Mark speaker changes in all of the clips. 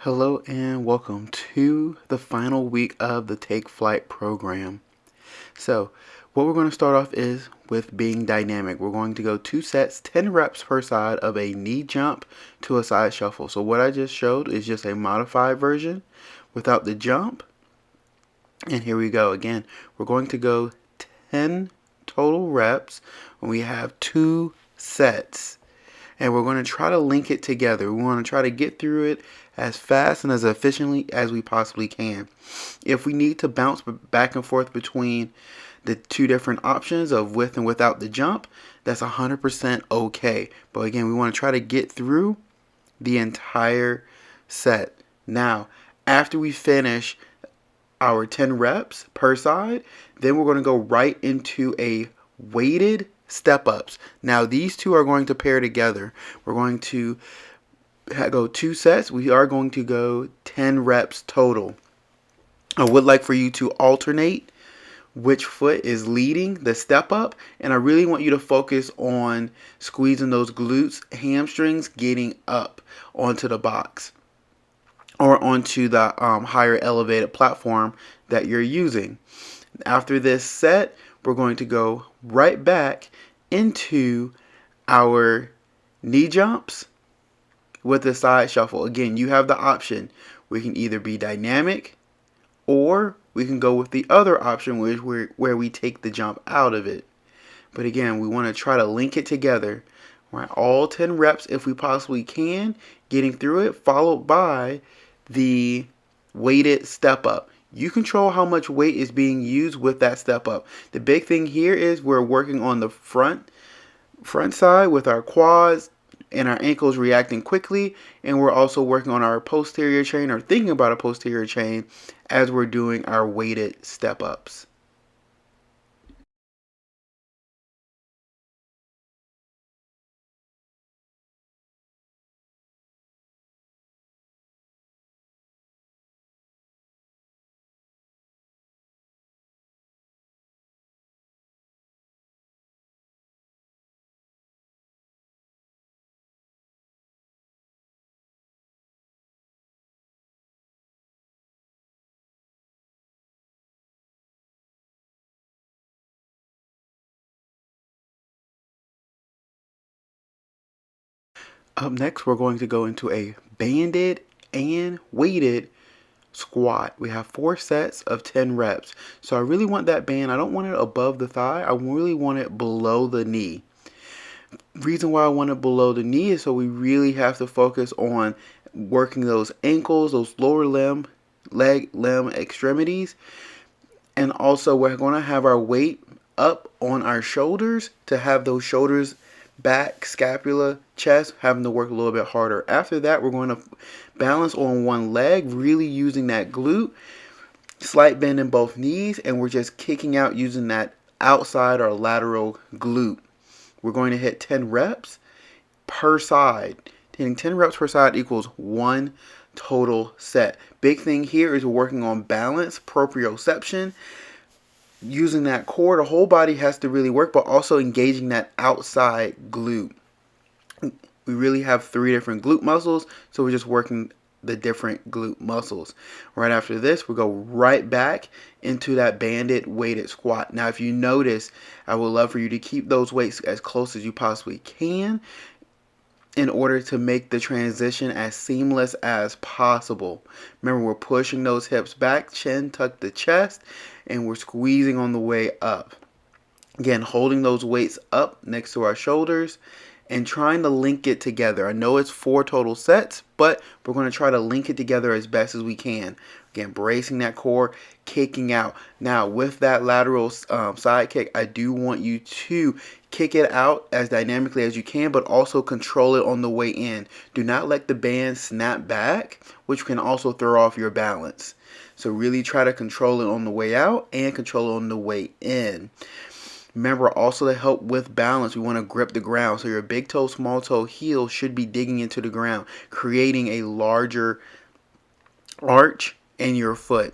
Speaker 1: Hello and welcome to the final week of the Take Flight program. So, what we're going to start off is with being dynamic. We're going to go 2 sets, 10 reps per side of a knee jump to a side shuffle. So what I just showed is just a modified version without the jump. And here we go again. We're going to go 10 total reps when we have 2 sets. And we're going to try to link it together. We want to try to get through it as fast and as efficiently as we possibly can. If we need to bounce back and forth between the 2 different options of with and without the jump, that's 100% okay. But again, we want to try to get through the entire set. Now, after we finish our 10 reps per side, then we're going to go right into a weighted step ups. Now these two are going to pair together. We're going to go 2 sets. We are going to go 10 reps total. I would like for you to alternate which foot is leading the step up, and I really want you to focus on squeezing those glutes, hamstrings, getting up onto the box or onto the higher elevated platform that you're using. After this set, we're going to go right back into our knee jumps with the side shuffle. Again, you have the option. We can either be dynamic or we can go with the other option, where we take the jump out of it. But again, we want to try to link it together. Right, all 10 reps if we possibly can, getting through it, followed by the weighted step up. You control how much weight is being used with that step up. The big thing here is we're working on the front side with our quads and our ankles reacting quickly, and we're also working on our posterior chain or thinking about a posterior chain as we're doing our weighted step ups. Up next, we're going to go into a banded and weighted squat. We have 4 sets of 10 reps. So I really want that band. I don't want it above the thigh. I really want it below the knee. Reason why I want it below the knee is so we really have to focus on working those ankles, those lower limb extremities. And also we're going to have our weight up on our shoulders to have those shoulders, back, scapula, chest having to work a little bit harder. After that, we're going to balance on one leg, really using that glute, slight bend in both knees, and we're just kicking out using that outside or lateral glute. We're going to hit 10 reps per side. Hitting 10 reps per side equals 1 total set. Big thing here is we're working on balance, proprioception, using that core. The whole body has to really work, but also engaging that outside glute. We really have 3 different glute muscles, so we're just working the different glute muscles. Right after this, we go right back into that banded weighted squat. Now, if you notice, I would love for you to keep those weights as close as you possibly can in order to make the transition as seamless as possible. Remember, we're pushing those hips back, chin tuck the chest, and we're squeezing on the way up. Again, holding those weights up next to our shoulders and trying to link it together. I know it's 4 total sets, but we're going to try to link it together as best as we can. Again, bracing that core, kicking out. Now, with that lateral side kick, I do want you to kick it out as dynamically as you can, but also control it on the way in. Do not let the band snap back, which can also throw off your balance. So really try to control it on the way out and control it on the way in. Remember, also to help with balance, we want to grip the ground. So your big toe, small toe, heel should be digging into the ground, creating a larger arch in your foot.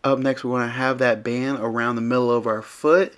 Speaker 1: Up next, we're going to have that band around the middle of our foot,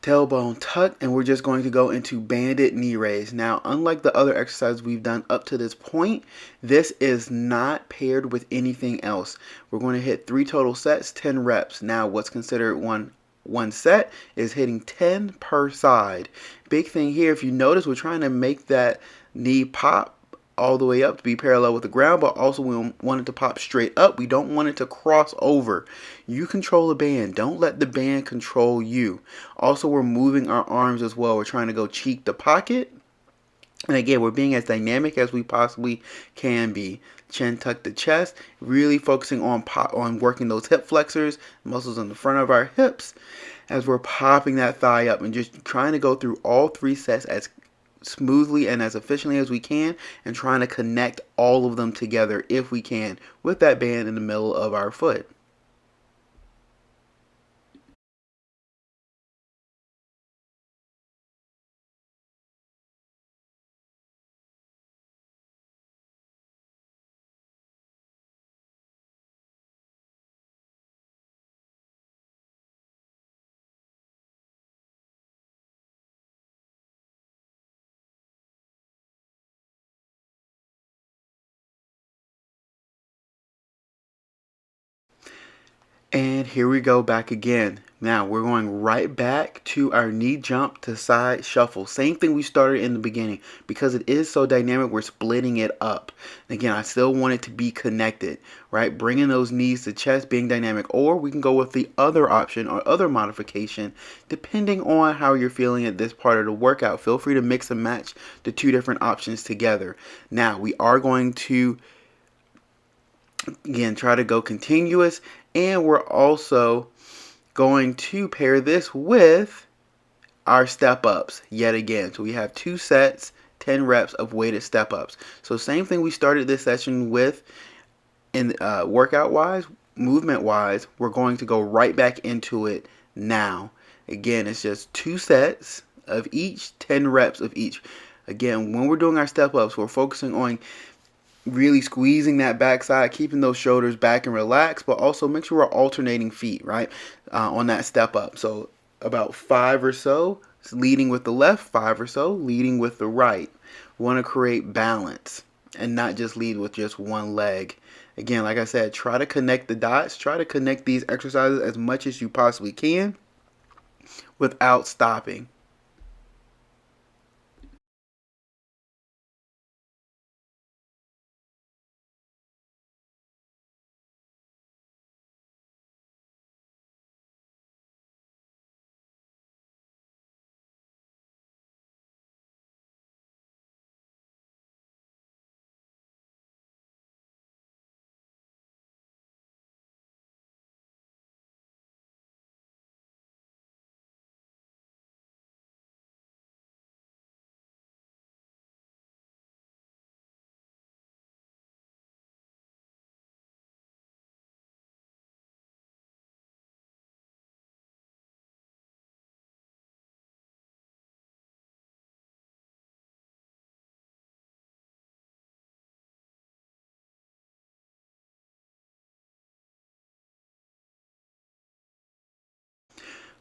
Speaker 1: tailbone tucked, and we're just going to go into banded knee raise. Now, unlike the other exercises we've done up to this point, this is not paired with anything else. We're going to hit 3 total sets, 10 reps. Now, what's considered one set is hitting 10 per side. Big thing here, if you notice, we're trying to make that knee pop all the way up to be parallel with the ground, but also we want it to pop straight up. We don't want it to cross over. You control the band. Don't let the band control you. Also, we're moving our arms as well. We're trying to go cheek to pocket. And again, we're being as dynamic as we possibly can be. Chin tucked to chest, really focusing on working those hip flexors, muscles in the front of our hips as we're popping that thigh up and just trying to go through all 3 sets as smoothly and as efficiently as we can, and trying to connect all of them together if we can with that band in the middle of our foot. And here we go back again. Now we're going right back to our knee jump to side shuffle. Same thing we started in the beginning. Because it is so dynamic, we're splitting it up. Again, I still want it to be connected, right? Bringing those knees to chest, being dynamic. Or we can go with the other option or other modification, depending on how you're feeling at this part of the workout. Feel free to mix and match the 2 different options together. Now we are going to again try to go continuous, and we're also going to pair this with our step ups yet again. So we have 2 sets, 10 reps of weighted step ups. So same thing we started this session with in workout wise, movement wise, we're going to go right back into it now. Again, it's just 2 sets of each, 10 reps of each. Again, when we're doing our step ups, we're focusing on really squeezing that backside, keeping those shoulders back and relaxed, but also make sure we're alternating feet, right, on that step up. So about 5 or so leading with the left, 5 or so leading with the right. We want to create balance and not just lead with just one leg. Again, like I said, try to connect the dots. Try to connect these exercises as much as you possibly can without stopping.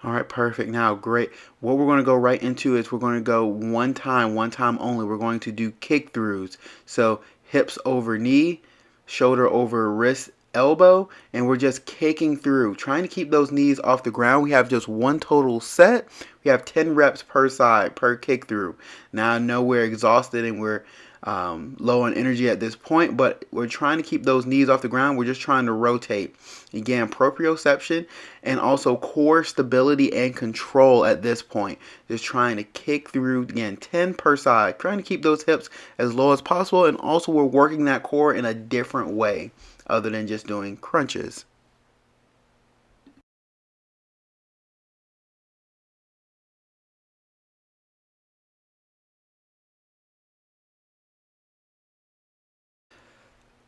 Speaker 1: All right, perfect. Now, great. What we're going to go right into is we're going to go one time only. We're going to do kick throughs. So hips over knee, shoulder over wrist, elbow, and we're just kicking through, trying to keep those knees off the ground. We have just 1 total set. We have 10 reps per side, per kick through. Now I know we're exhausted and we're low on energy at this point, but we're trying to keep those knees off the ground. We're just trying to rotate. Again, proprioception and also core stability and control at this point. Just trying to kick through, again, 10 per side, trying to keep those hips as low as possible, and also we're working that core in a different way other than just doing crunches.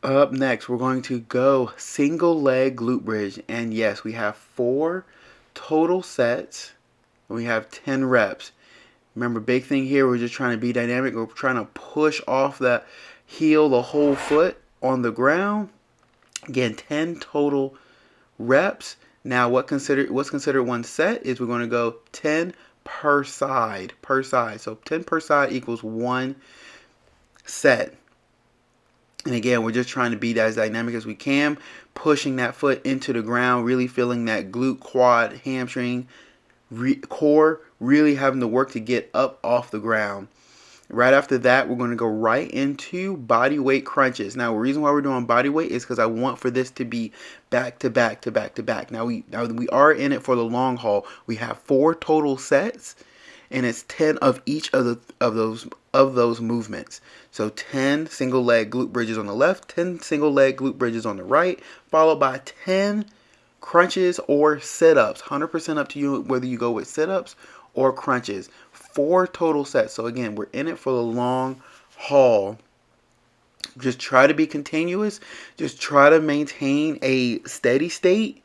Speaker 1: Up next, we're going to go single leg glute bridge. And yes, we have 4 total sets. And we have 10 reps. Remember, big thing here, we're just trying to be dynamic. We're trying to push off that heel, the whole foot on the ground. Again, 10 total reps. Now what's considered one set is we're going to go 10 per side. So 10 per side equals one set. And again, we're just trying to be as dynamic as we can, pushing that foot into the ground, really feeling that glute, quad, hamstring, core, really having to work to get up off the ground. Right after that, we're going to go right into body weight crunches. Now, the reason why we're doing body weight is because I want for this to be back to back to back to back. Now we are in it for the long haul. We have 4 total sets, and it's 10 of each of those movements. So 10 single leg glute bridges on the left, 10 single leg glute bridges on the right, followed by 10 crunches or sit-ups. 100% up to you whether you go with sit-ups or crunches. 4 total sets. So again, we're in it for the long haul. Just try to be continuous. Just try to maintain a steady state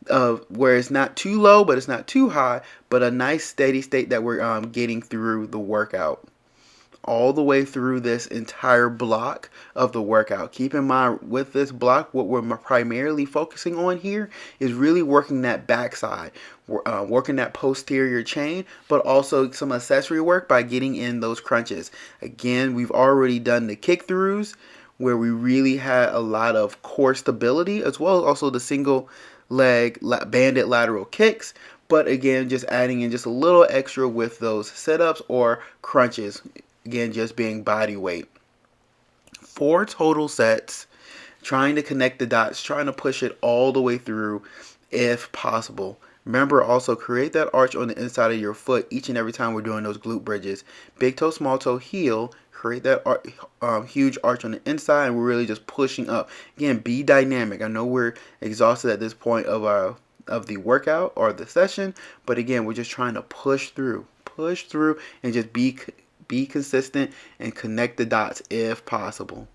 Speaker 1: of where it's not too low, but it's not too high, but a nice steady state that we're getting through the workout. All the way through this entire block of the workout. Keep in mind with this block, what we're primarily focusing on here is really working that backside, working that posterior chain, but also some accessory work by getting in those crunches. Again, we've already done the kick throughs where we really had a lot of core stability, as well as also the single leg banded lateral kicks. But again, just adding in just a little extra with those sit-ups or crunches. Again, just being body weight. 4 total sets, trying to connect the dots, trying to push it all the way through if possible. Remember, also create that arch on the inside of your foot each and every time we're doing those glute bridges. Big toe, small toe, heel. Create that huge arch on the inside, and we're really just pushing up. Again, be dynamic. I know we're exhausted at this point of the workout or the session, but again, we're just trying to push through, and just be consistent and connect the dots if possible.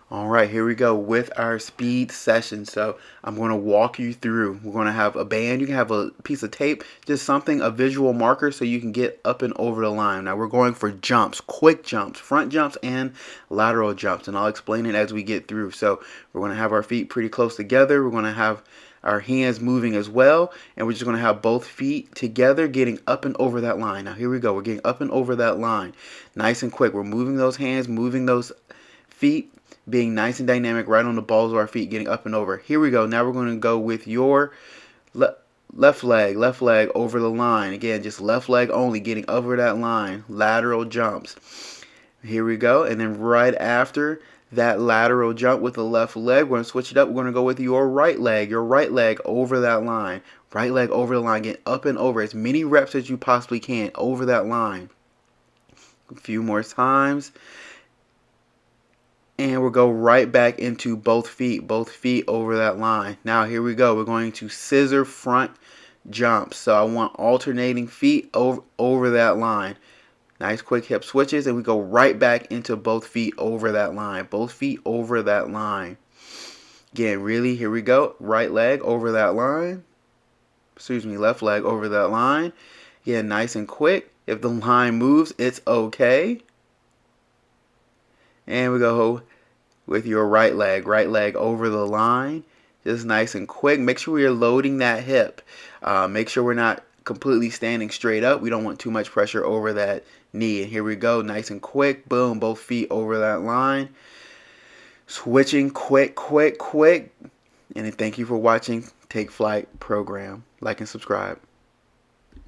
Speaker 1: All right, here we go with our speed session. So I'm going to walk you through. We're going to have a band. You can have a piece of tape, just something, a visual marker so you can get up and over the line. Now we're going for jumps, quick jumps, front jumps and lateral jumps. And I'll explain it as we get through. So we're going to have our feet pretty close together. We're going to have our hands moving as well. And we're just going to have both feet together getting up and over that line. Now here we go. We're getting up and over that line. Nice and quick. We're moving those hands, moving those feet, being nice and dynamic right on the balls of our feet, getting up and over. Here we go. Now we're going to go with your left leg over the line. Again, just left leg only, getting over that line. Lateral jumps. Here we go. And then right after that lateral jump with the left leg, we're going to switch it up. We're going to go with your right leg over that line. Right leg over the line, get up and over as many reps as you possibly can over that line. A few more times. And we'll go right back into both feet over that line. Now here we go. We're going to scissor front jumps. So I want alternating feet over that line. Nice quick hip switches, and we go right back into both feet over that line. Both feet over that line. Again, really, here we go. Right leg over that line. Excuse me, left leg over that line. Again, nice and quick. If the line moves, it's okay. And we go with your right leg over the line. Just nice and quick. Make sure we're loading that hip. Make sure we're not completely standing straight up. We don't want too much pressure over that knee. And here we go, nice and quick. Boom, both feet over that line. Switching quick, quick, quick. And thank you for watching Take Flight program. Like and subscribe.